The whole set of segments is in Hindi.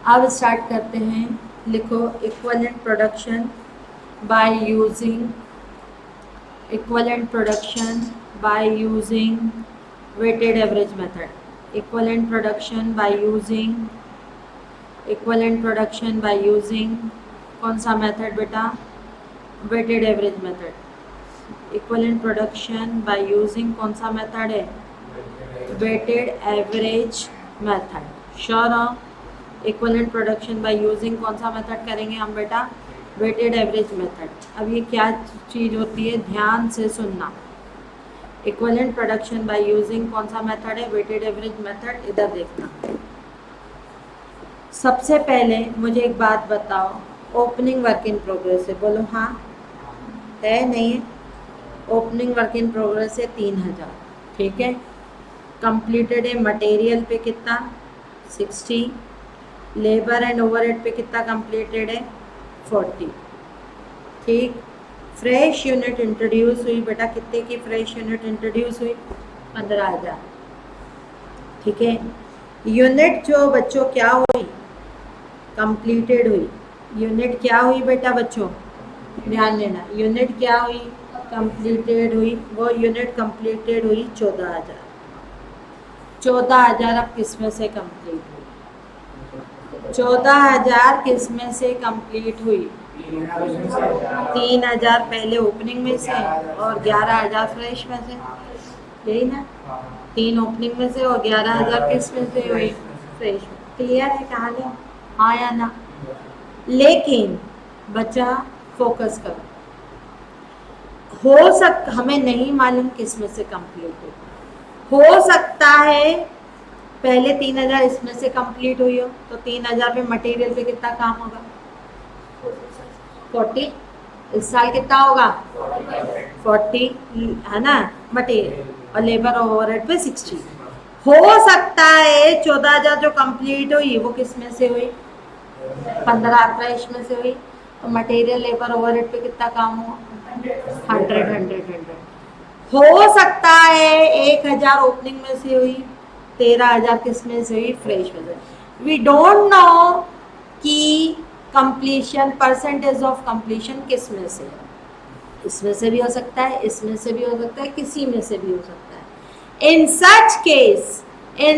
अब स्टार्ट करते हैं। लिखो equivalent production by using weighted average method. Equivalent production by using कौन सा मेथड बेटा? Weighted average method. Equivalent production by using कौन सा मेथड है? Weighted average method. श्योर हो? इक्विवेलेंट प्रोडक्शन बाय यूजिंग कौन सा मेथड करेंगे हम बेटा? Weighted average method. अब ये क्या चीज़ होती है, ध्यान से सुनना। इक्विवेलेंट प्रोडक्शन बाय यूजिंग कौन सा मेथड है? Weighted average method. इधर देखना। सबसे पहले मुझे एक बात बताओ, ओपनिंग वर्क इन प्रोग्रेस है, बोलो हाँ है नहीं है? ओपनिंग वर्क इन प्रोग्रेस है 3000, ठीक है। कंप्लीटेड है मटेरियल पे कितना? 60। लेबर एंड ओवरहेड पे कितना कंप्लीटेड है? 40, ठीक। फ्रेश यूनिट इंट्रोड्यूस हुई बेटा, कितने की फ्रेश यूनिट इंट्रोड्यूस हुई? 15000, ठीक है। यूनिट जो बच्चों क्या हुई? कंप्लीटेड हुई। यूनिट क्या हुई बेटा बच्चों? ध्यान देना, यूनिट क्या हुई? कंप्लीटेड हुई। वो यूनिट कंप्लीटेड हुई 14000। 14000 अब किस में से कंप्लीट हुई? 14000 किस में से कंप्लीट हुई? 3000 पहले ओपनिंग में से और 11000 फ्रेश में से, यही ना? 3 ओपनिंग में से और 11000 किस में से हुई? फ्रेश में। क्लियर है कहानी? हाँ या ना? लेकिन बच्चा फोकस करो, हमें नहीं मालूम किस में से कंप्लीट हो सकता है पहले 3000 इसमें से कंप्लीट हुई हो, तो 3000 पे मटेरियल पे कितना काम होगा? 40। इस साल कितना होगा? 40 है ना मटेरियल, और लेबर ओवरहेड पे 60। हो सकता है 14000 जो कंप्लीट हुई वो किस में से हुई? 15-18 इसमें से हुई, तो मटेरियल लेबर ओवरहेड पे कितना काम हुआ? 100। हो सकता है 1000 ओपनिंग में से हुई, 13000 किस में से हुई? फ्रेश में से। वी डोंट नो कि कंप्लीशन, परसेंटेज ऑफ कंप्लीशन किस में से है। इसमें से भी हो सकता है, इसमें से भी हो सकता है, किसी में से भी हो सकता है। In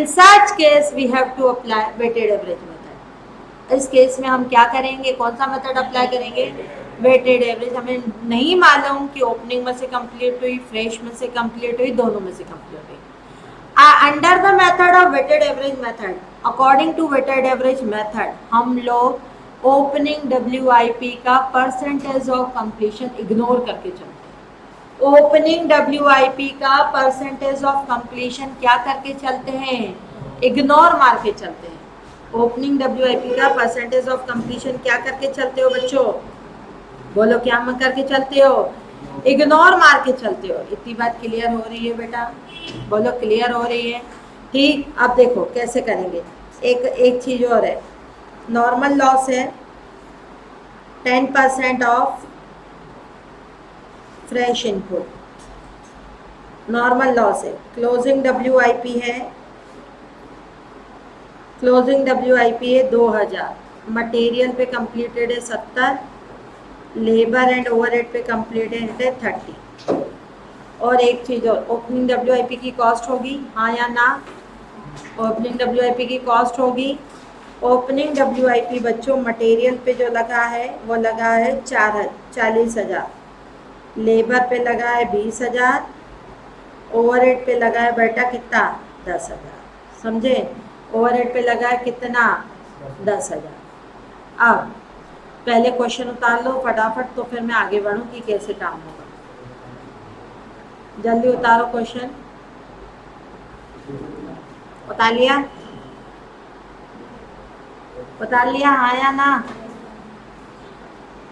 such case we have to apply weighted average method. इस केस में हम क्या करेंगे? कौन सा मेथड अप्लाई करेंगे? Weighted average. हमें नहीं मालूम कि ओपनिंग में से कंप्लीट हुई, फ्रेश में से कंप्लीट हुई, दोनों में से कंप्लीट हुई। Under the method of weighted average method, according to weighted average method, हम लोग ओपनिंग WIP का परसेंटेज ऑफ कंप्लीशन इग्नोर करके चलते हैं। ओपनिंग WIP का परसेंटेज ऑफ कंप्लीशन क्या करके चलते हैं? इग्नोर मार के चलते हैं। ओपनिंग WIP का परसेंटेज ऑफ कंप्लीशन क्या करके चलते हो बच्चों? बोलो क्या करके चलते हो? इग्नोर मार के चलते हो। इतनी बात क्लियर हो रही है बेटा? बोलो क्लियर हो रही है? ठीक। अब देखो कैसे करेंगे। एक चीज और है, नॉर्मल लॉस है 10% of fresh input, normal loss है। क्लोजिंग WIP है, क्लोजिंग WIP है 2000, मटेरियल पे कंप्लीटेड है 70, लेबर एंड ओवरहेड पे कंप्लीटेड है 30। और एक चीज और, ओपनिंग WIP की कॉस्ट होगी, हाँ या ना? ओपनिंग WIP की कॉस्ट होगी। ओपनिंग WIP बच्चों मटेरियल पे जो लगा है वो लगा है 40,000, लेबर पे लगा है 20,000, ओवरहेड पे लगा है बेटा कितना? 10,000। समझे? ओवरहेड पे लगा है कितना? 10,000। अब पहले क्वेश्चन उतार लो फटाफट, तो फिर मैं आगे बढ़ूँ कि कैसे काम होगा। जल्दी उतारो क्वेश्चन। उतार लिया? उतार लिया हाँ या ना?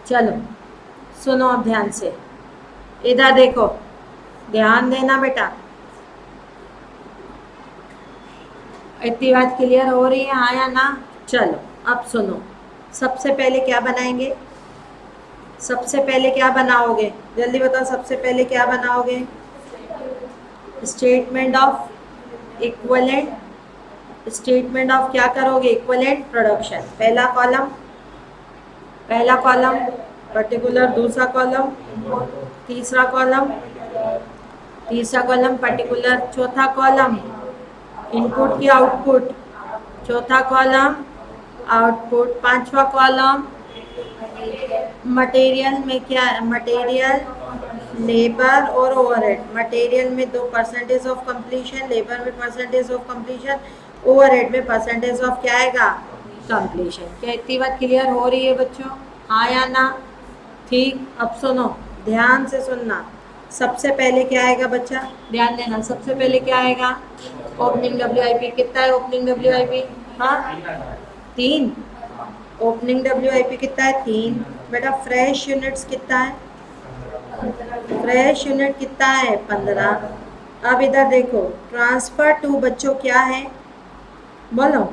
चलो सुनो अब ध्यान से, इधर देखो, ध्यान देना बेटा। इतनी बात क्लियर हो रही है हाँ या ना? चलो अब सुनो, सबसे पहले क्या बनाएंगे? सबसे पहले क्या बनाओगे? जल्दी बताओ, सबसे पहले क्या बनाओगे? Statement of equivalent statement of क्या करोगे, इक्विवेलेंट प्रोडक्शन। पहला कॉलम पर्टिकुलर, दूसरा कॉलम, तीसरा कॉलम पर्टिकुलर, चौथा कॉलम इनपुट की आउटपुट, चौथा कॉलम आउटपुट, पांचवा कॉलम मटेरियल में क्या है, मटेरियल, लेबर और ओवरहेड। मटेरियल में 2 परसेंटेज ऑफ कंप्लीशन, लेबर में परसेंटेज ऑफ कंप्लीशन, ओवरहेड में परसेंटेज ऑफ क्या आएगा, कंप्लीशन। क्या इतनी बात क्लियर हो रही है बच्चों, हाँ या ना? ठीक, अब सुनो, ध्यान से सुनना। सबसे पहले क्या आएगा बच्चा, ध्यान देना, सबसे पहले क्या आएगा, ओपनिंग WIP। कितना है ओपनिंग WIP? हाँ 3। ओपनिंग WIP कितना है, 3। बेटा फ्रेश यूनिट्स कितना है, फ्रेश यूनिट कितना है, 15। अब इधर देखो, ट्रांसफर टू बच्चों क्या है, बोलो,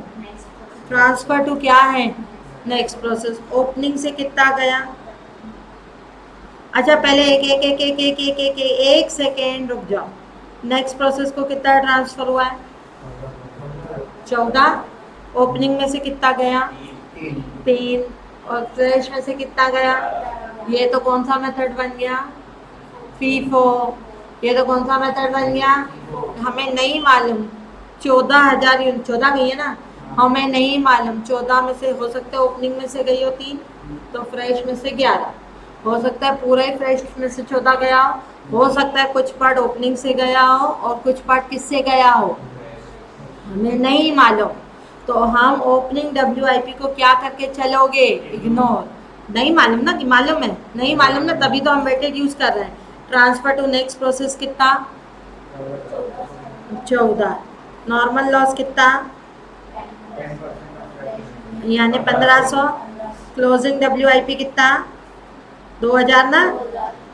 ट्रांसफर टू क्या है, नेक्स्ट प्रोसेस। ओपनिंग से कितना गया, अच्छा पहले एक सेकेंड रुक जाओ। नेक्स्ट प्रोसेस को कितना ट्रांसफर हुआ है, 14। ओपनिंग में से कितना गया, 3। और फ्रेश में से कितना गया, ये तो कौन सा मेथड बन गया, फीफो। ये तो कौन सा मेथड बन गया, हमें नहीं मालूम। 14,000 यूनिट, 14 गई है ना, हमें नहीं मालूम। 14 में से हो सकता है ओपनिंग में से गई हो 3, तो फ्रेश में से 11। हो सकता है पूरा ही फ्रेश में से 14 गया हो सकता है कुछ पार्ट ओपनिंग से गया हो और कुछ पार्ट किससे गया हो, हमें नहीं मालूम। तो हम ओपनिंग WIP को क्या करके चलोगे, इग्नोर। नहीं मालूम ना, कि मालूम है, नहीं मालूम ना, तभी तो हम वेटेड यूज कर रहे हैं। ट्रांसफर टू नेक्स्ट प्रोसेस कितना, 14। नॉर्मल लॉस कितना, यानी 1500। क्लोजिंग WIP कितना, 2000 ना।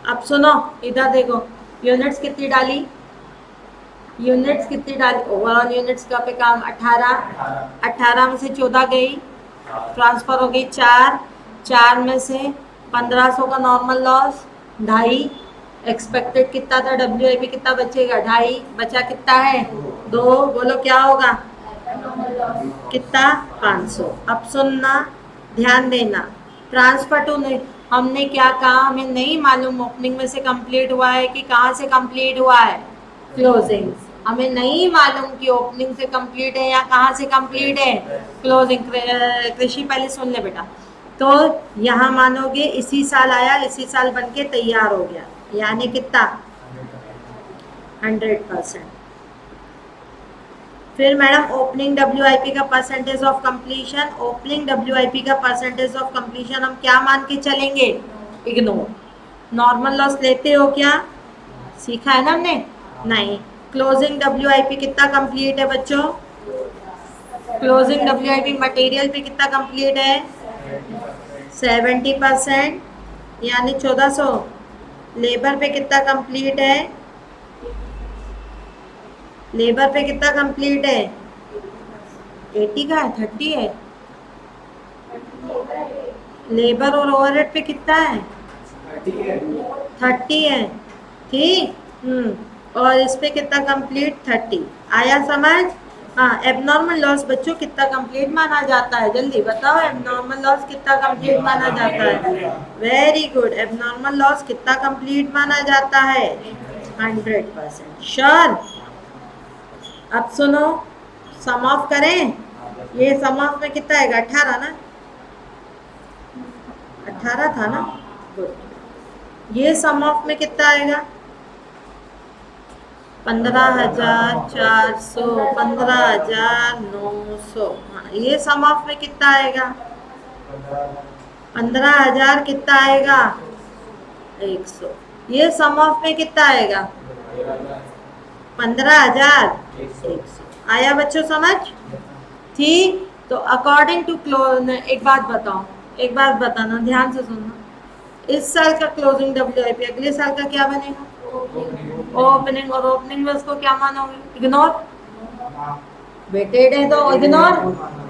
अब सुनो, इधर देखो, यूनिट्स कितनी डाली, ओवरऑल यूनिट्स का पे काम 18 में से 14 गई, ट्रांसफर हो गई 4 में से 1500 का नॉर्मल लॉस 2.5। एक्सपेक्टेड कितना था, WIP कितना बचेगा, 2.5, बचा कितना है 2, बोलो क्या होगा, कितना, 500। अब सुनना, ध्यान देना, ट्रांसफर टू नहीं, हमने क्या कहा, हमें नहीं मालूम ओपनिंग में से कंप्लीट हुआ है कि कहाँ से कंप्लीट हुआ है, क्लोजिंग। हमें नहीं मालूम कि ओपनिंग से कंप्लीट है या कहाँ से कंप्लीट है, क्लोजिंग। कृषि पहले सुन ले बेटा, तो यहाँ मानोगे इसी साल आया, इसी साल बनके तैयार हो गया, यानी कितना, 100%। फिर मैडम ओपनिंग WIP का percentage of completion, opening WIP का परसेंटेज ऑफ कंप्लीशन हम क्या मान के चलेंगे, इग्नोर। नॉर्मल लॉस लेते हो क्या, सीखा है ना हमने, नहीं। क्लोजिंग WIP कितना कंप्लीट है बच्चों, क्लोजिंग WIP मटेरियल पे कितना कंप्लीट है, 70%, यानी 1400। लेबर पे कितना कंप्लीट है, लेबर पे कितना कंप्लीट है, 80 का है, 30 है। लेबर और ओवरहेड पे कितना है, 30 है, ठीक। और इस पे कितना कंप्लीट, 30। आया समझ, हाँ। एबनॉर्मल लॉस बच्चों कितना कंप्लीट माना जाता है, जल्दी बताओ, एबनॉर्मल लॉस कितना कंप्लीट माना जाता है, वेरी गुड। एबनॉर्मल लॉस कितना कंप्लीट माना जाता है, 100%। श्योर। अब सुनो, सम ऑफ करें, ये सम ऑफ में कितना आएगा, 18 ना, 18 था ना, गुड। ये सम ऑफ में कितना आएगा, 15,400, 15,900। हाँ, ये सम ऑफ में कितना आएगा, 15,000 कितना आएगा, 100। ये सम ऑफ में कितना आएगा, 15,100। आया बच्चों समझ, ठीक। तो अकॉर्डिंग टू क्लोज, एक बात बताओ, एक बात बताना, ध्यान से सुनना। इस साल का क्लोजिंग WIP अगले साल का क्या बनेगा, ओपनिंग। और ओपनिंग में उसको क्या मानोगे, इग्नोर। वेटेड है तो इग्नोर।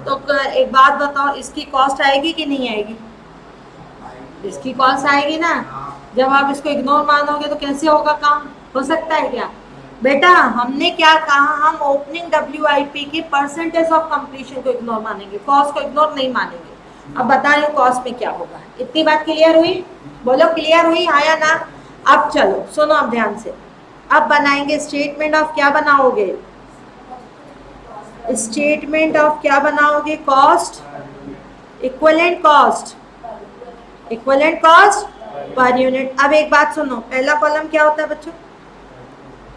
तो एक बात बताओ, इसकी कॉस्ट आएगी कि नहीं आएगी, इसकी कॉस्ट आएगी ना। जब आप इसको इग्नोर मानोगे तो कैसे होगा काम, हो सकता है क्या, बेटा हमने क्या कहा, हम ओपनिंग WIP की परसेंटेज ऑफ कंप्लीशन को इग्नोर मानेंगे, कॉस्ट को इग्नोर नहीं मानेंगे। अब बता रही हूँ कॉस्ट में क्या होगा। इतनी बात क्लियर हुई? बोलो क्लियर हुई, हाँ या ना? अब चलो सुनो अब ध्यान से। अब बनाएंगे स्टेटमेंट ऑफ, क्या बनाओगे? स्टेटमेंट ऑफ क्या बनाओगे? Cost, equivalent cost, equivalent cost per unit. अब एक बात सुनो, पहला कॉलम क्या होता है बच्चों?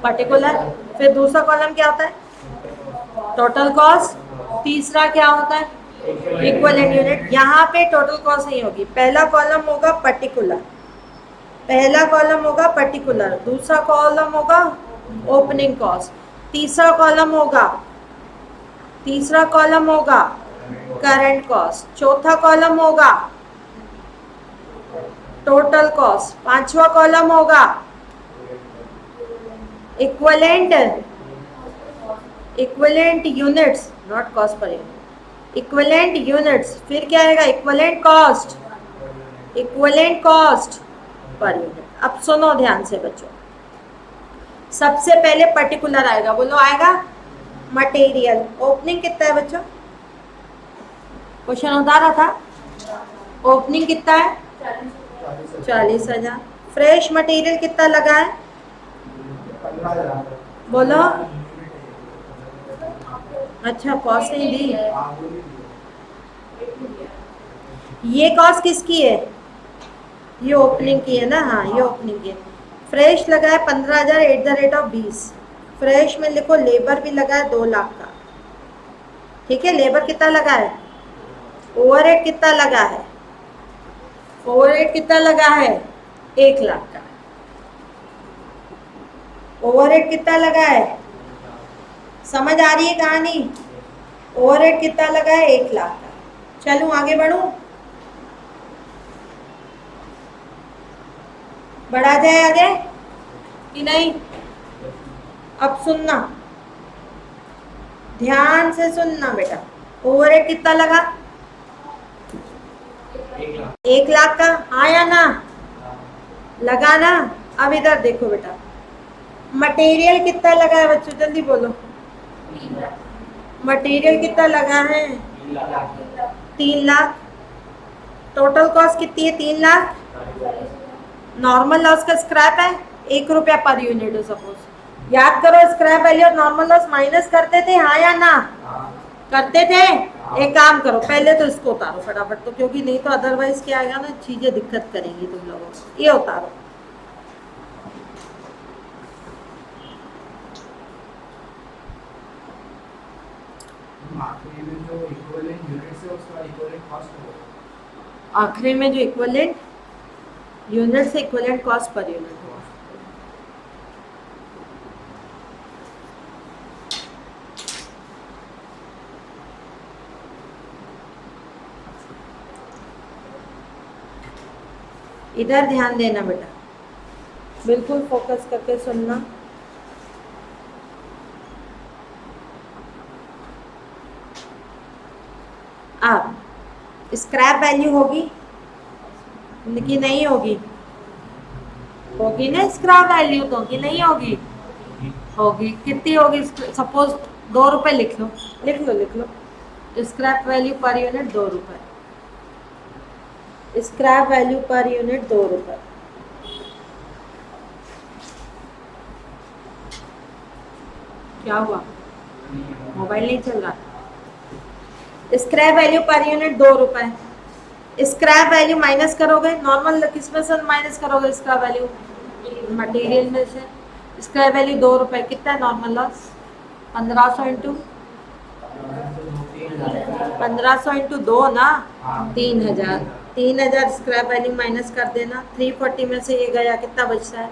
पर्टिकुलर। फिर दूसरा कॉलम क्या होता है? Total cost. तीसरा क्या होता है? Equivalent unit. यहाँ पे टोटल कॉस्ट नहीं होगी, पहला कॉलम होगा पर्टिकुलर, पहला कॉलम होगा पर्टिकुलर, दूसरा कॉलम होगा ओपनिंग कॉस्ट, तीसरा कॉलम होगा, तीसरा कॉलम होगा करंट कॉस्ट, चौथा कॉलम होगा टोटल कॉस्ट, पांचवा कॉलम होगा equivalent, equivalent units, not cost per unit, equivalent units. फिर क्या आएगा? Equivalent cost, equivalent cost per unit. अब सुनो ध्यान से बच्चों, सबसे पहले पर्टिकुलर आएगा, बोलो आएगा मटेरियल। ओपनिंग कितना है बच्चों? क्वेश्चन होता रहा था। ओपनिंग कितना है? 40,000। फ्रेश मटेरियल कितना लगा है? बोलो। अच्छा कॉस्ट नहीं दी, ये कॉस्ट किसकी है? ये ओपनिंग की है ना, हाँ ये ओपनिंग की है। फ्रेश लगा है 15,000 at the rate of 20। Fresh में लिखो लेबर भी लगा है 2 लाख का, ठीक है। लेबर कितना लगा है? ओवरहेड कितना लगा है? ओवरहेड कितना लगा है? 1 लाख का। ओवरहेड कितना लगा है? समझ आ रही है कहानी? ओवरहेड कितना लगा है? 1 लाख का। चलूं आगे बढ़ूं? बढ़ा जाए आगे कि नहीं? अब सुनना, ध्यान से सुनना बेटा। ओवरहेड कितना लगा? 1 लाख का, हाँ या ना? लगा ना? अब इधर देखो बेटा, मटेरियल कितना लगा है बच्चों, जल्दी बोलो। मटेरियल कितना लगा है? 3 लाख। टोटल कॉस्ट कितनी है? 3 लाख। नॉर्मल लॉस का स्क्रैप है 1 रुपया पर यूनिट है सपोज। याद करो स्क्रैप वैल्यू और नॉर्मल लॉस माइनस करते थे, हाँ या ना? करते थे। एक काम करो, पहले तो इसको उतारो फटाफट, तो क्योंकि नहीं तो अदरवाइज क्या आएगा ना, चीजें दिक्कत करेंगी तुम लोगों को। ये उतारो। आखिरी में जो इक्विवेलेंट यूनिट से इक्विवेलेंट कॉस्ट पर यूनिट। इधर ध्यान देना बेटा, बिल्कुल फोकस करके सुनना। अब स्क्रैप वैल्यू होगी कि नहीं होगी? होगी ना स्क्रैप वैल्यू, तो कि नहीं होगी? होगी। कितनी होगी? सपोज 2 रुपए लिख लो, लिख लो, लिख लो। स्क्रैप वैल्यू पर यूनिट 2 रुपए, स्क्रैप वैल्यू पर यूनिट 2 रुपए। क्या हुआ? मोबाइल नहीं चल रहा? स्क्रैप वैल्यू पर यूनिट 2 रुपए। स्क्रैप वैल्यू माइनस करोगे, नॉर्मल किस में से माइनस करोगे? स्क्रैप वैल्यू मटेरियल में से। स्क्रैप वैल्यू 2 रुपए, कितना है नॉर्मल लॉस? 1500 इंटू 1500 इंटू 2 ना, 3000। 3000 स्क्रैप वैल्यू माइनस कर देना, 340 में से ये गया, कितना बचता है?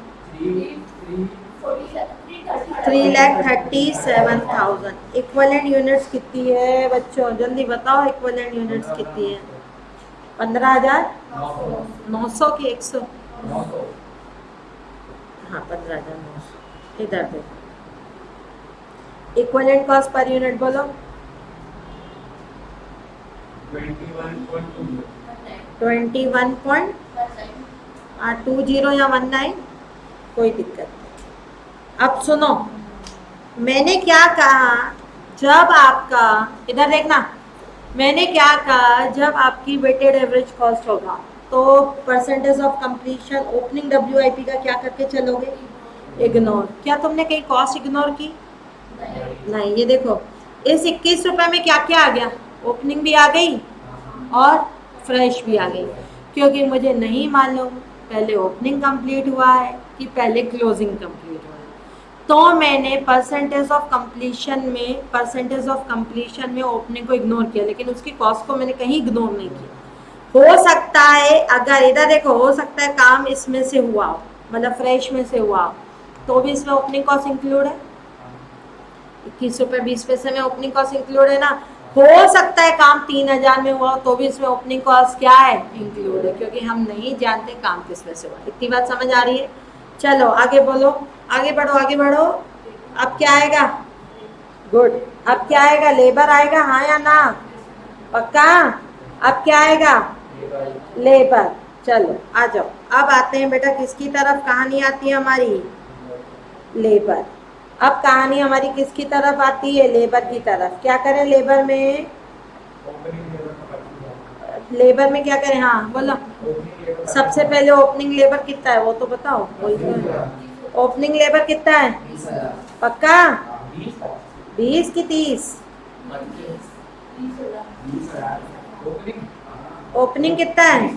3,37,000। इक्विवेलेंट यूनिट्स कितनी है बच्चों, जल्दी बताओ इक्विवेलेंट यूनिट्स कितनी है? 15,900 की 100? हाँ 15,900। इधर देखो, इक्विवेलेंट कॉस्ट पर यूनिट बोलो। 21.20 या 19, कोई दिक्कत नहीं। अब सुनो, मैंने क्या कहा, जब आपका, इधर देखना, मैंने क्या कहा, जब आपकी वेटेड एवरेज कॉस्ट होगा तो percentage of completion opening WIP का क्या करके चलोगे, इग्नोर। क्या तुमने कहीं कॉस्ट इग्नोर की? नहीं। ये देखो, इस 21 रुपए में क्या क्या आ गया, ओपनिंग भी आ गई और फ्रेश भी आ गई, क्योंकि मुझे नहीं मालूम पहले ओपनिंग कंप्लीट हुआ है कि पहले क्लोजिंग कंप्लीट हुआ है। तो मैंने परसेंटेज ऑफ कंप्लीशन में ओपनिंग को इग्नोर किया, लेकिन उसकी कॉस्ट को मैंने कहीं इग्नोर नहीं किया। हो सकता है, अगर इधर देखो, हो सकता है काम इसमें से हुआ हो, मतलब फ्रेश में से हुआ हो, तो भी इसमें ओपनिंग कॉस्ट इंक्लूड है। 21 रुपये 20 पैसे में ओपनिंग कॉस्ट इंक्लूड है ना। हो सकता है काम 3,000 में हुआ तो भी इसमें ओपनिंग कॉस्ट क्या है, इंक्लूड है, क्योंकि हम नहीं जानते काम किस में से हुआ। इतनी बात समझ आ रही है? चलो आगे बोलो, आगे बढ़ो, आगे बढ़ो। अब क्या आएगा? गुड। अब क्या आएगा? लेबर आएगा, हाँ या ना? पक्का? अब क्या आएगा? लेबर। चलो आ जाओ, अब आते हैं बेटा किसकी तरफ, कहानी आती है हमारी लेबर। अब कहानी हमारी किसकी तरफ आती है, लेबर की तरफ। क्या करें लेबर में? लेबर में क्या करें? हाँ बोलो। सबसे पहले ओपनिंग लेबर कितना है वो तो बताओ। ओपनिंग लेबर कितना है? पक्का? 20 की 30? ओपनिंग कितना है?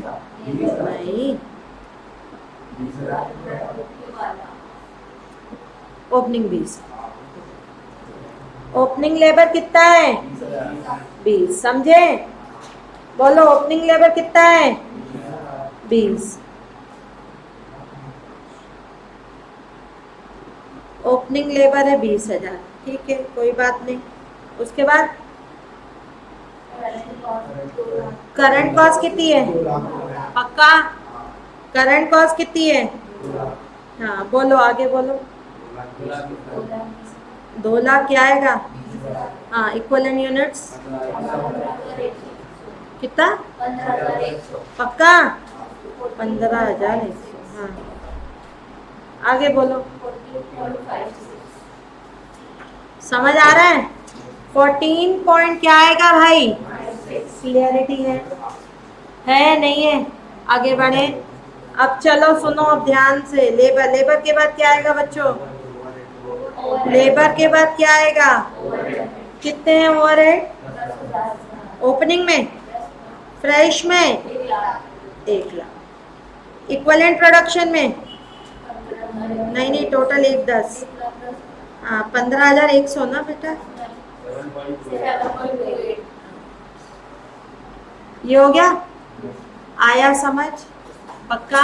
नहीं, ओपनिंग 20। ओपनिंग लेबर कितना है? 20। समझे? बोलो ओपनिंग लेबर कितना है? 20। ओपनिंग लेबर है 20,000, ठीक है, कोई बात नहीं। उसके बाद करंट कॉस्ट कितनी है? पक्का? करंट कॉस्ट कितनी है? हाँ बोलो, आगे बोलो। 2 लाख क्या आएगा? हाँ, इक्वलेंट यूनिट्स कितना? पक्का? 15,100। हाँ आगे बोलो। समझ आ रहा है? 14 पॉइंट क्या आएगा भाई? क्लियरिटी है नहीं है? आगे बढ़े। अब चलो सुनो, अब ध्यान से। लेबर, लेबर के बाद क्या आएगा बच्चों? लेबर के बाद क्या आएगा? कितने हैं ओवरहेड ओपनिंग में? फ्रेश में 1,00,000। इक्वलेंट प्रोडक्शन में? नहीं नहीं, टोटल 1,10। हाँ, 15,100 ना बेटा। ये हो गया? आया समझ? पक्का?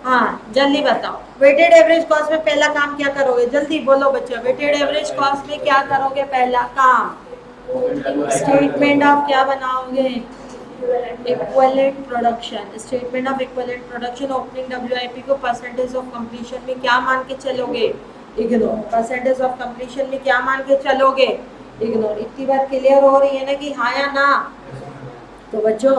हाँ जल्दी बताओ, वेटेड एवरेज कॉस्ट में पहला काम क्या करोगे? जल्दी बोलो बच्चा, वेटेड एवरेज कॉस्ट में क्या करोगे पहला काम? स्टेटमेंट ऑफ क्या बनाओगे? Equivalent production. Statement of equivalent production opening WIP को परसेंटेज ऑफ कंप्लीशन में क्या मान के चलोगे? इग्नोर। परसेंटेज ऑफ कंप्लीशन में क्या मान के चलोगे? इग्नोर। इतनी बात क्लियर हो रही है ना कि हाँ या ना? तो बच्चों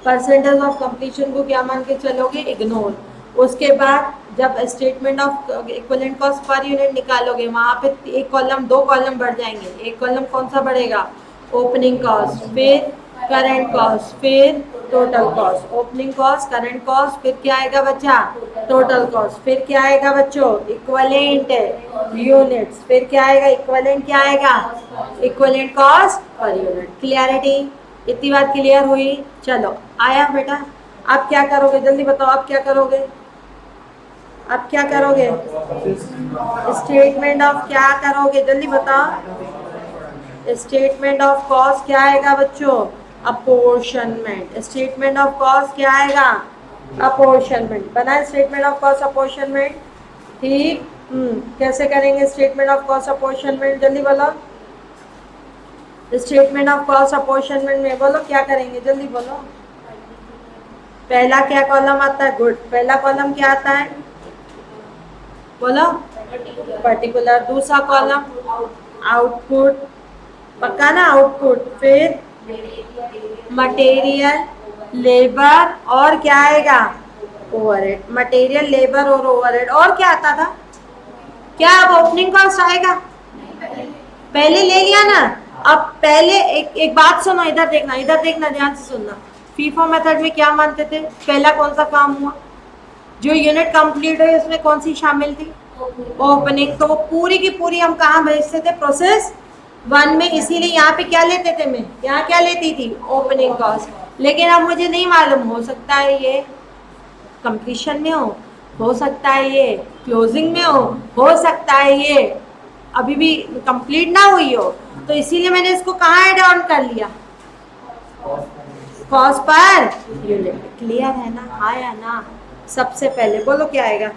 परसेंटेज ऑफ कंप्लीशन को क्या मान के चलोगे? इग्नोर। उसके बाद जब statement of equivalent cost per unit निकालोगे, वहां पे एक कॉलम, 2 कॉलम बढ़ जाएंगे। एक कॉलम कौन सा बढ़ेगा? ओपनिंग कॉस्ट, फिर करंट कॉस्ट, फिर total cost. Opening cost, current cost, फिर क्या आएगा बच्चा? Total cost. फिर क्या आएगा बच्चों? Equivalent units. फिर क्या आएगा? इक्विवेलेंट क्या आएगा? Equivalent cost per unit. Clarity? इतनी बात क्लियर हुई? चलो आया बेटा। अब क्या करोगे जल्दी बताओ, अब क्या करोगे? अब क्या करोगे? स्टेटमेंट ऑफ क्या करोगे जल्दी बताओ? स्टेटमेंट ऑफ कॉस्ट क्या आएगा बच्चों? अपोर्शनमेंट। स्टेटमेंट ऑफ कॉस्ट क्या आएगा? अपोर्शनमेंट। बना स्टेटमेंट ऑफ कॉस्ट अपोर्शनमेंट? ठीक। कैसे करेंगे स्टेटमेंट ऑफ कॉस्ट अपोर्शनमेंट? जल्दी बोलो। स्टेटमेंट ऑफ कॉस्ट अपोर्शनमेंट में बोलो क्या करेंगे, जल्दी बोलो। पहला क्या कॉलम आता है? गुड। पहला कॉलम क्या आता है? बोलो। पर्टिकुलर। दूसरा कॉलम आउटपुट। पक्का ना? आउटपुट। फिर मटेरियल, लेबर और क्या आएगा? ओवरहेड। मटेरियल, लेबर और ओवरहेड। और क्या आता था? क्या अब ओपनिंग कॉस्ट आएगा? पहले ले लिया ना। अब पहले एक बात सुनो, इधर देखना ध्यान से सुनना। फीफो मेथड में क्या मानते थे, पहला कौन सा काम हुआ, जो यूनिट कंप्लीट हुई उसमें कौन सी शामिल थी, ओपनिंग। तो वो पूरी की पूरी हम कहाँ भेजते थे, प्रोसेस 1 में। इसीलिए यहाँ पे क्या लेते थे, मैं यहाँ क्या लेती थी, ओपनिंग कॉस्ट। लेकिन अब मुझे नहीं मालूम, हो सकता है ये कंप्लीशन में हो सकता है ये क्लोजिंग में हो सकता है ये अभी भी कंप्लीट ना हुई हो। तो इसीलिए मैंने इसको कहाँ ऐड ऑन कर लिया, कॉस्ट पर यूनिट। क्लियर है ना, हाँ या ना। सबसे पहले बोलो क्या आएगा,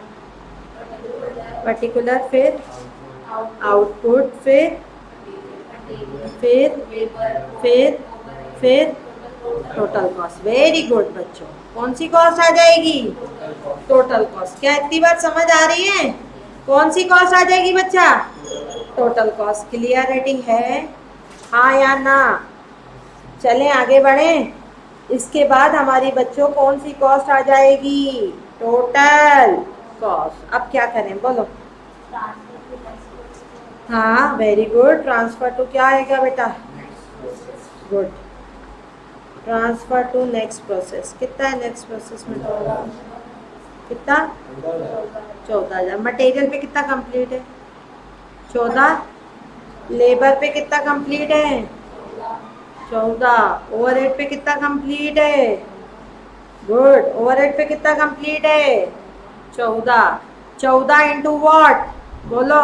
पर्टिकुलर, फिर आउटपुट, फिर टोटल कॉस्ट। वेरी गुड बच्चों, कौन सी कॉस्ट आ जाएगी, टोटल कॉस्ट। क्या इतनी बात समझ आ रही है, कौन सी कॉस्ट आ जाएगी बच्चा, टोटल कॉस्ट। क्लियरिटी है, हाँ या ना। चलें आगे बढ़ें। इसके बाद हमारी बच्चों कौन सी कॉस्ट आ जाएगी, टोटल कॉस्ट। अब क्या करें बोलो, हाँ वेरी गुड, ट्रांसफर टू क्या आएगा बेटा, good, transfer to next process. कितना है नेक्स्ट प्रोसेस में, कितना, 14,000। मटेरियल पे कितना कंप्लीट है, 14। लेबर पे कितना कंप्लीट है, 14। ओवरहेड पे कितना कंप्लीट है, गुड, ओवरहेड पे कितना कंप्लीट है, 14। 14 इंटू वॉट बोलो,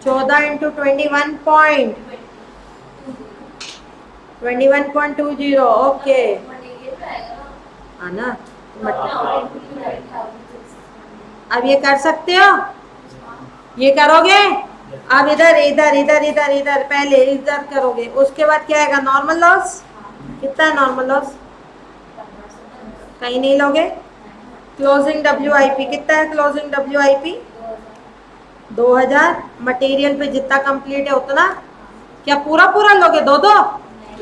14 इंटू 21.20, ओके, है ना। अब ये कर सकते हो, ये करोगे। अब इधर इधर इधर इधर इधर पहले इधर करोगे, उसके बाद क्या आएगा, नॉर्मल लॉस। कितना है नॉर्मल लॉस, कहीं नहीं लोगे। क्लोजिंग WIP कितना है, क्लोजिंग WIP 2000। मटेरियल पे जितना कंप्लीट है उतना, क्या पूरा पूरा लोगे, दो दो,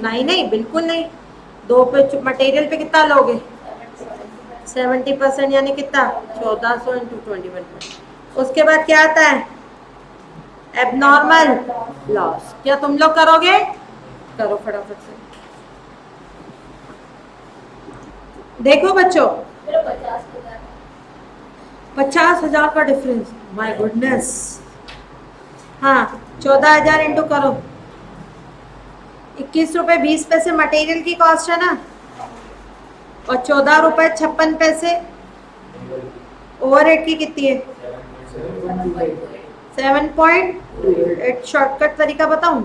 नहीं बिल्कुल नहीं। दो पे मटेरियल पे कितना लोगे, 70%, यानी कितना, 1400 इंटू 21। उसके बाद क्या आता है, एबनॉर्मल लॉस। क्या तुम लोग करोगे, करो फटाफट से। देखो बच्चों, 50,000 का डिफरेंस, माय गुडनेस। हाँ 14,000 इंटू करो, 21 रुपए 20 पैसे मटेरियल की कॉस्ट है ना, और 14 रुपए 56 पैसे ओवरहेड की कितनी है, 7.8। शॉर्टकट तरीका बताऊं,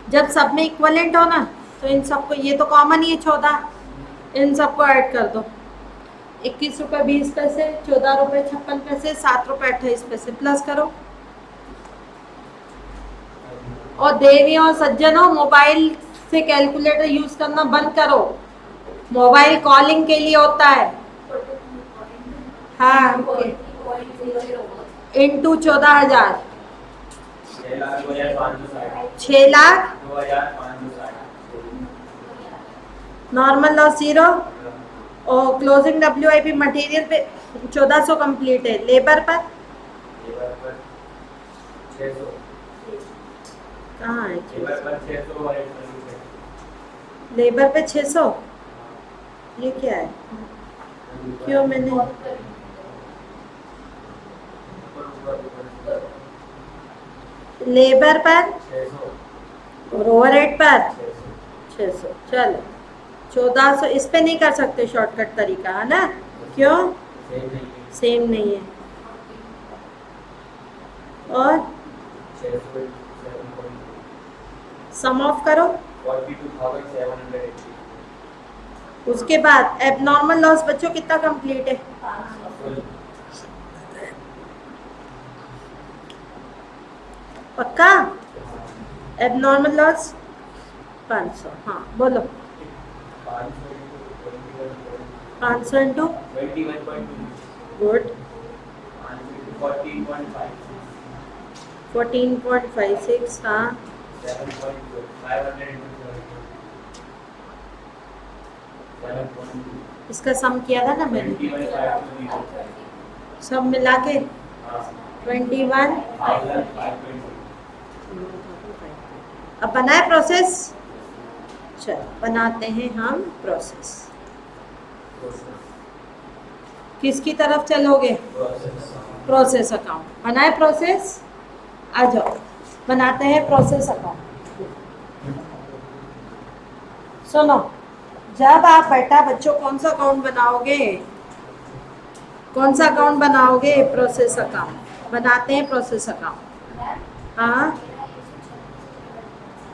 जब सब में इक्वलेंट हो ना, तो इन सबको, ये तो कॉमन ही है 14, इन सबको ऐड कर दो। 21 रुपए 20 पैसे, 14 रुपए 56 पैसे, 7 रुपए 28 पैसे, प्लस करो। और देवियों और सज्जनों, मोबाइल से कैलकुलेटर यूज करना बंद करो, मोबाइल कॉलिंग के लिए होता है। हाँ इंटू 14,000, 6 लाख, नॉर्मल लॉस 0, और क्लोजिंग WIP मटेरियल पे 1400 कंप्लीट है, लेबर पर कहाँ है, लेबर पे 600, ये क्या है, क्यों मैंने, लेबर पर और ओवरहेड पर 600। चलो 1400, इस पे नहीं कर सकते शॉर्टकट तरीका, है ना, क्यों, सेम नहीं है। और सम ऑफ करो, उसके बाद एबनॉर्मल लॉस बच्चों कितना कंप्लीट है, पक्का, एबनॉर्मल लॉस 500। हाँ बोलो, 500 इंटू, गुड, 14.56, हाँ, इसका सम किया था ना मैंने, सब मिला के 21। अब बनाए प्रोसेस। चलो बनाते हैं हम प्रोसेस। किसकी तरफ चलोगे? Process account. बनाए प्रोसेस। आ जाओ बनाते हैं प्रोसेस अकाउंट। सुनो, जब आप बेटा बच्चों कौन सा अकाउंट बनाओगे? कौन सा अकाउंट बनाओगे? Process account. बनाते हैं प्रोसेस अकाउंट। हाँ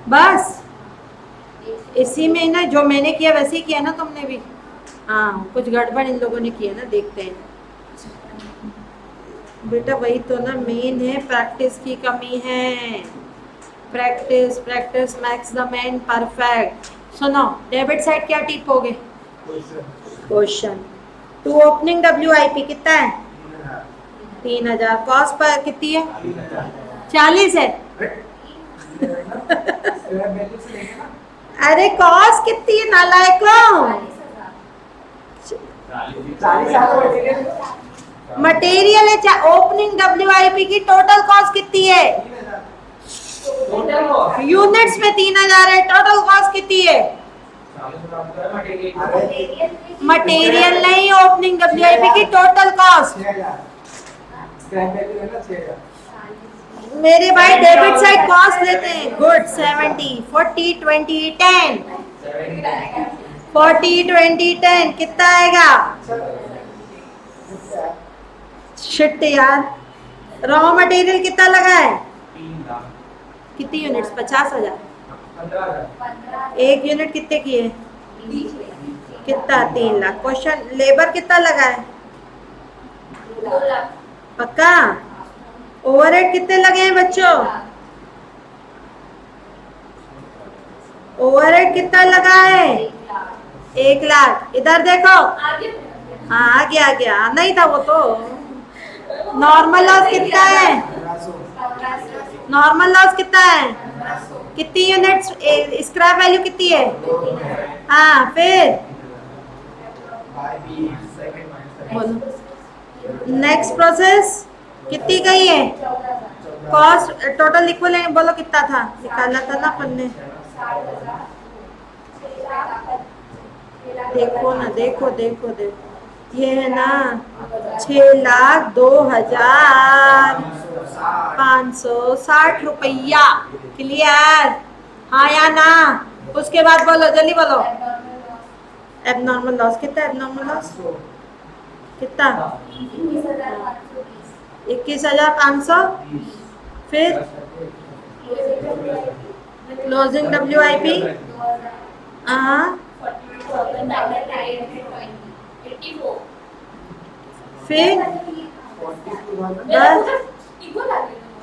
बस इसी में ना, जो मैंने किया वैसे ही किया ना तुमने भी। हाँ कुछ गड़बड़ इन लोगों ने किया ना, देखते हैं बेटा। वही तो ना मेन है, प्रैक्टिस की कमी है। Practice practice max the man perfect. सुनो, डेबिट साइड क्या टिपोगे? क्वेश्चन। टू ओपनिंग WIP कितना है? 3000। कॉस्ट पर कितनी है? 40 है। अरे कॉस्ट कितनी है नालायकों? मटेरियल है। ओपनिंग WIP की टोटल कॉस्ट कितनी है? यूनिट्स में 3000 है। टोटल कॉस्ट कितनी है? मटेरियल नहीं, ओपनिंग WIP की टोटल कॉस्ट। मेरे भाई डेबिट साइड कॉस्ट लेते हैं। गुड। 70 40 20 10। 40 20 10 कितना आएगा? शिट यार। रॉ मटेरियल कितना लगा है? कितनी यूनिट्स? 50,000। एक यूनिट कितने की है? कितना? 3 लाख। क्वेश्चन, लेबर कितना लगा है? 2 लाख। पक्का? ओवरहेड कितने लगे हैं बच्चों? ओवरहेड कितना लगा है? 1 लाख। इधर देखो। हाँ आ गया नहीं था वो तो। नॉर्मल लॉस कितना है? नॉर्मल लॉस कितना है? कितनी यूनिट्स? स्क्रैप वैल्यू कितनी है? हाँ फिर बोलो। नेक्स्ट प्रोसेस कितनी गई है? कॉस्ट टोटल इक्वल है, बोलो कितना था? निकाला था ना अपन ने। देखो ना, देखो देखो देखो, ये है ना 6,02,560 रुपया। क्लियर? हाँ या ना? उसके बाद बोलो, जल्दी बोलो। एबनॉर्मल लॉस कितना? एबनॉर्मल लॉस कितना? 21,500। फिर क्लोजिंग WIP। हाँ फिर बस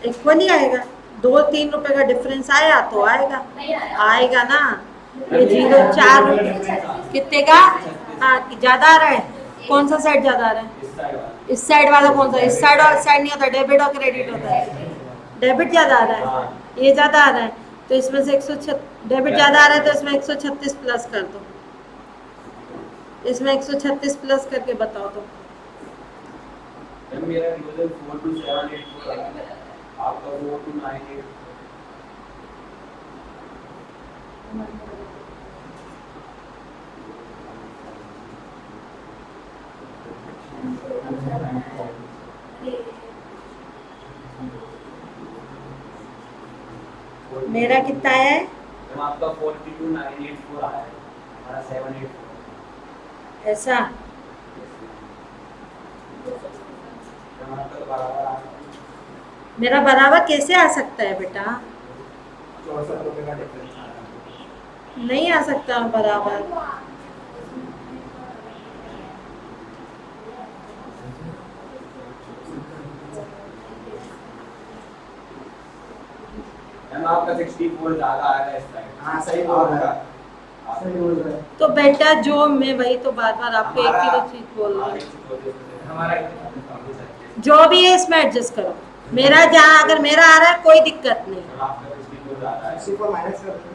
इक्वल ही आएगा। 2-3 रुपए का डिफरेंस आया तो आएगा। आएगा ना। ये 0.4 कितने का? हाँ ज्यादा आ रहा है। कौन सा साइड ज्यादा आ रहा है? इस साइड वाला कौन सा? इस साइड और साइड नहीं होता, डेबिट और क्रेडिट होता है। डेबिट ज्यादा आ रहा है, ये ज्यादा आ रहा है, तो इसमें से 136। डेबिट ज्यादा आ रहा है तो इसमें 136 प्लस कर दो। इसमें 136 प्लस करके बताओ तो। मेरा 42784 आपका 4298। मेरा कितना है? आपका 42984 आया है, हमारा 784। ऐसा? मेरा बराबर कैसे आ सकता है बेटा? 64 रुपए का डिफरेंस आ रहा है। नहीं आ सकता बराबर। मैम आपका 64 ज्यादा आया है इस टाइम। हाँ सही बोल रहा है, सही बोल रहा है। तो बेटा जो मैं वही तो बार बार आपको एक ही तो चीज बोल रहा हूँ। हमारा जो भी है इसमें एडजस्ट करो। मेरा जहाँ अगर मेरा आ रहा है कोई दिक्कत नहीं,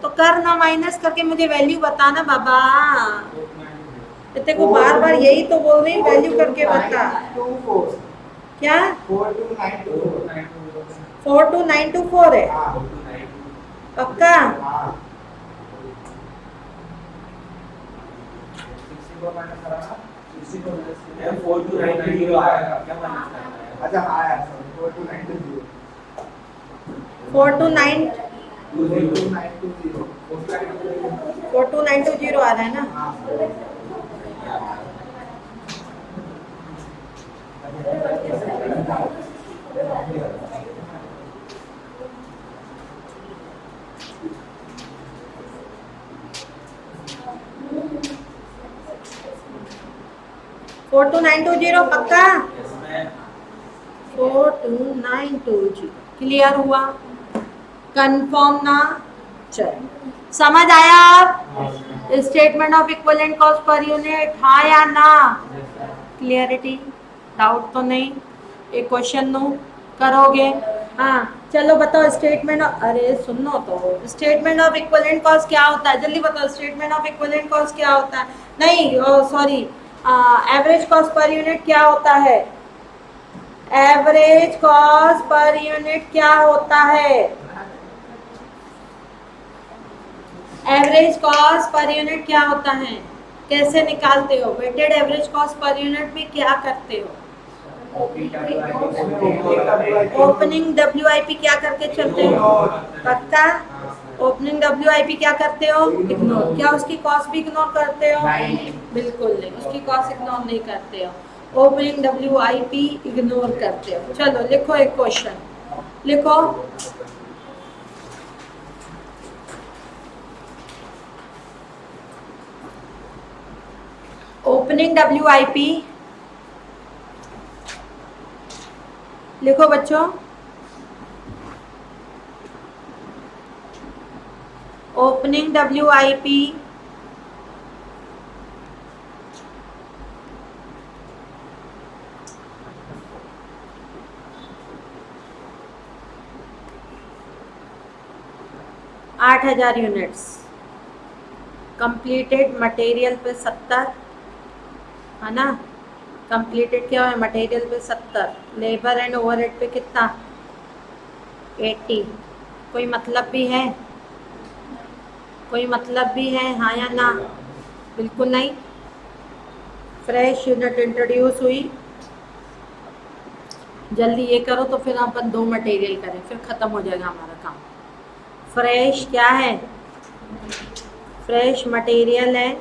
तो कर ना, माइनस करके मुझे वैल्यू बताना बाबा। तेरे को बार बार यही तो बोल रही हूँ, वैल्यू करके बता। क्या 4292 42924 है? हाँ पक्का? हाँ 4290 आएगा क्या माइनस करना है? अच्छा हाँ यार 4290 429 4290 42920 आ रहा है ना? हाँ 42920 पक्का? यस मैम 42920 क्लियर हुआ? कंफर्म ना? चलो समझ आया आप? Statement of equivalent cost per unit, हाँ या ना? क्लियरिटी? डाउट तो नहीं? एक क्वेश्चन नो करोगे? हाँ चलो बताओ स्टेटमेंट अरे सुनो तो, स्टेटमेंट ऑफ इक्विवेलेंट कॉस्ट क्या होता है? जल्दी बताओ स्टेटमेंट ऑफ इक्विवेलेंट कॉस्ट क्या होता है? नहीं sorry, average cost per unit क्या होता है? एवरेज कॉस्ट पर यूनिट क्या होता है? एवरेज कॉस्ट पर यूनिट क्या होता है? कैसे निकालते हो? Weighted average cost per unit में क्या करते हो? ओपनिंग WIP क्या करके चलते हो? पक्का? ओपनिंग WIP क्या करते हो? इग्नोर। क्या उसकी कॉस्ट भी इग्नोर करते हो? बिल्कुल नहीं, उसकी कॉस्ट इग्नोर नहीं करते हो। ओपनिंग WIP इग्नोर करते हो। चलो लिखो एक क्वेश्चन, लिखो ओपनिंग WIP लिखो बच्चों, ओपनिंग WIP आठ 8,000 यूनिट्स, कंप्लीटेड मटेरियल पे 70 है ना? कंप्लीटेड क्या है? मटेरियल पे 70, लेबर एंड ओवरहेड पे कितना? 80। कोई मतलब भी है? कोई मतलब भी है, हाँ या ना? बिल्कुल नहीं। फ्रेश यूनिट इंट्रोड्यूस हुई, जल्दी ये करो तो फिर अपन 2 मटेरियल करें, फिर ख़त्म हो जाएगा हमारा काम। फ्रेश क्या है? फ्रेश मटेरियल है,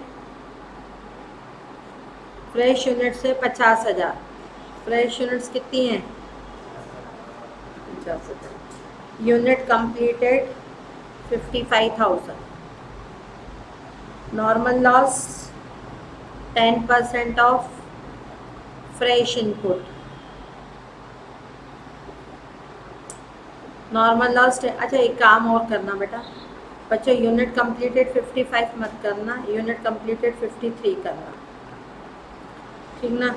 फ्रेश यूनिट से 50,000। फ्रेश यूनिट्स कितनी हैं? 50,000। Unit completed 55,000। Normal loss 10% of fresh input. Normal loss, अच्छा एक काम और करना बेटा, बच्चों यूनिट कंप्लीटेड 55 मत करना, यूनिट कंप्लीटेड 53 करना, ठीक ना?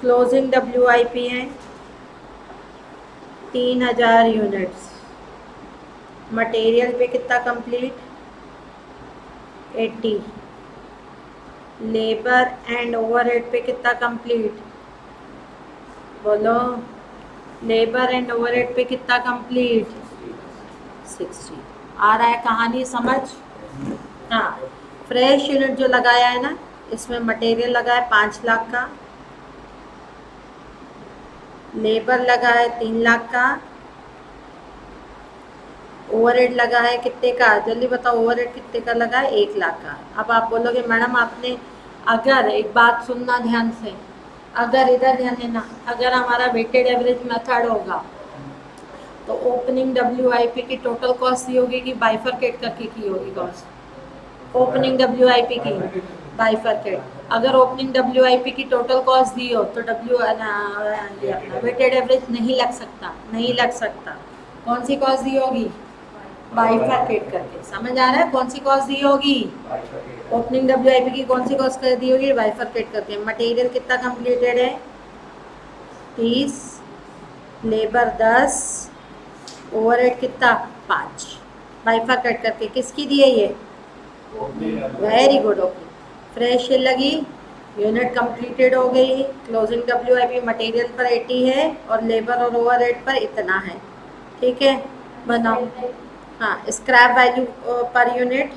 क्लोजिंग WIP है 3,000 यूनिट्स। मटेरियल पे कितना कंप्लीट? 80। लेबर एंड ओवरहेड पे कितना कंप्लीट? बोलो, लेबर एंड ओवरहेड पे कितना कंप्लीट? 60। आ रहा है कहानी समझ? हाँ, फ्रेश यूनिट जो लगाया है ना, इसमें मटेरियल लगा है 5 लाख का, लेबर लगा है 3 लाख का, ओवरहेड लगा है कितने का? जल्दी बताओ ओवरहेड कितने का लगा है? 1 लाख का। अब आप बोलोगे मैडम आपने, अगर एक बात सुनना ध्यान से, अगर इधर ध्यान देना, अगर हमारा वेटेड एवरेज मेथड होगा तो ओपनिंग WIP की टोटल कॉस्ट दी होगी कि बाइफरकेट करके की होगी कॉस्ट? ओपनिंग WIP की बाइफरकेट। अगर ओपनिंग WIP की टोटल कॉस्ट दी हो तो वेटेड एवरेज नहीं लग सकता, नहीं लग सकता। कौन सी कॉस्ट दी होगी? बाइफरकेट करके। समझ आ रहा है? कौन सी कॉस्ट दी होगी? ओपनिंग WIP की कौन सी कॉस्ट कर दी होगी? बाइफरकेट करके। मटेरियल कितना कंप्लीटेड है? 30, लेबर 10, ओवरहेड कितना? 5। बाइफरकेट करके किसकी दी है ये? Very good. ओके, फ्रेश लगी यूनिट कंप्लीटेड हो गई। क्लोजिंग WIP मटेरियल पर 80 है और लेबर और ओवरहेड पर इतना है। ठीक है, बनाओ। हाँ, स्क्रैप वैल्यू पर यूनिट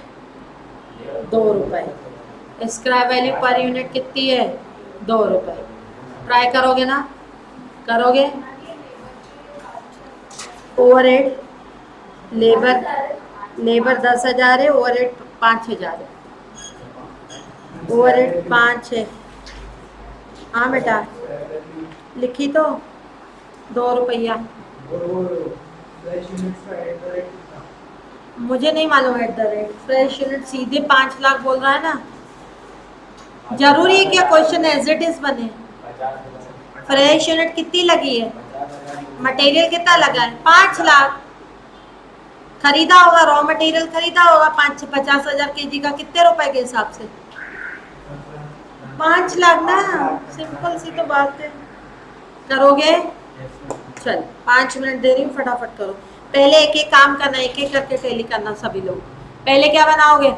2 रुपये। स्क्रैप वैल्यू पर यूनिट कितनी है? 2 रुपये। ट्राई करोगे ना? करोगे? ओवरहेड लेबर 10,000 है, ओवरहेड 5,000 है। ओवरहेड 5 है। हाँ बेटा, लिखी तो 2 रुपया। मुझे नहीं मालूम at the rate. Fresh unit सीधे 5 लाख बोल रहा है ना। जरूरी है क्या क्वेश्चन एज इट इज बने? फ्रेश यूनिट कितनी लगी है? मटेरियल कितना लगा है? 5 लाख। खरीदा होगा, रॉ मटेरियल खरीदा होगा 50,000 kg का, कितने रुपए के हिसाब से? 5 लाख ना। सिंपल सी तो बात है। करोगे? चल 5 मिनट दे रही हूँ, फटाफट करो। पहले एक एक काम करना, एक एक करके टैली करना सभी लोग। पहले क्या बनाओगे?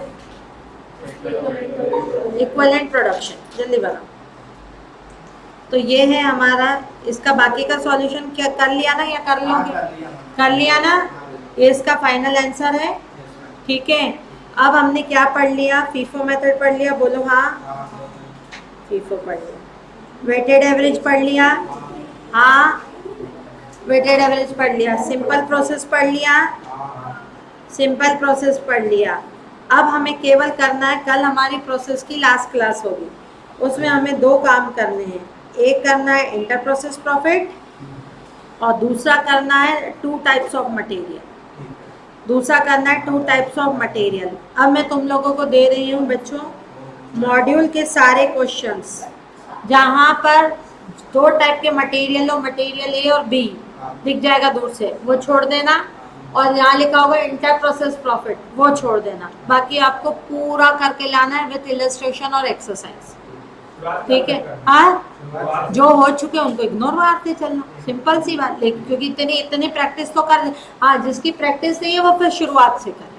Equivalent production. जल्दी बनाओ। तो ये है हमारा, इसका बाकी का सॉल्यूशन क्या कर लिया ना, या कर लोगे? कर लिया ना? ये इसका फाइनल आंसर है। ठीक है, अब हमने क्या पढ़ लिया? फीफो मेथड पढ़ लिया, बोलो हाँ। फीफो पढ़ लिया। वेटेड एवरेज पढ़ लिया, हाँ। वेटेड एवरेज पढ़ लिया। सिंपल प्रोसेस पढ़ लिया, सिंपल प्रोसेस पढ़ लिया। अब हमें केवल करना है, कल हमारी प्रोसेस की लास्ट क्लास होगी, उसमें हमें 2 काम करने हैं। एक करना है इंटर प्रोसेस प्रॉफिट और दूसरा करना है 2 टाइप्स ऑफ मटेरियल। दूसरा करना है 2 टाइप्स ऑफ मटेरियल। अब मैं तुम लोगों को दे रही हूँ बच्चों मॉड्यूल के सारे क्वेश्चंस, जहाँ पर 2 टाइप के मटेरियल हो, मटेरियल ए और बी दिख जाएगा दूर से, वो छोड़ देना। और यहाँ लिखा होगा इंटर प्रोसेस प्रॉफिट, वो छोड़ देना। बाकी आपको पूरा करके लाना है विथ इलस्ट्रेशन और एक्सरसाइज। ठीक है, हाँ। जो हो चुके उनको इग्नोर मारते चलना, सिंपल सी बात। लेकिन क्योंकि इतनी प्रैक्टिस तो कर, हाँ जिसकी प्रैक्टिस नहीं है वो फिर शुरुआत से करे।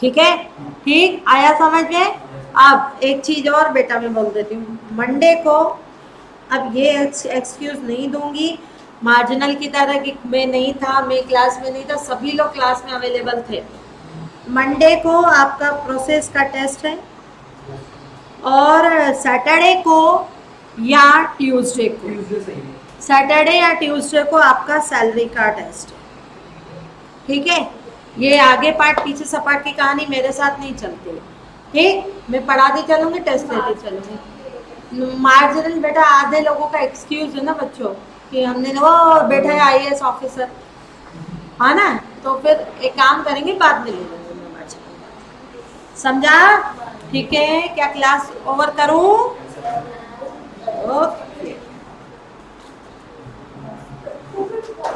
ठीक है, ठीक आया समझ में? अब एक चीज और बेटा मैं बोल देती हूँ, मंडे को, अब ये एक्सक्यूज नहीं दूंगी मार्जिनल की तरह कि मैं नहीं था, मैं क्लास में नहीं था, सभी लोग क्लास में अवेलेबल थे। मंडे को आपका प्रोसेस का टेस्ट है और सैटरडे को या ट्यूसडे को, सैटरडे या ट्यूसडे को आपका सैलरी का टेस्ट है। ठीक है, ये आगे पार्ट पीछे सपाट की कहानी मेरे साथ नहीं चलती। ठीक, मैं पढ़ाती चलूंगी, टेस्ट लेती चलूंगी। मार्जिनल बेटा आधे लोगों का एक्सक्यूज है ना बच्चों कि हमने वो बैठा है IAS ऑफिसर, हाँ ना, तो फिर एक काम करेंगे, बाद में ले लेंगे मैं मार्जिनल। समझा? ठीक है, क्या क्लास ओवर करूं?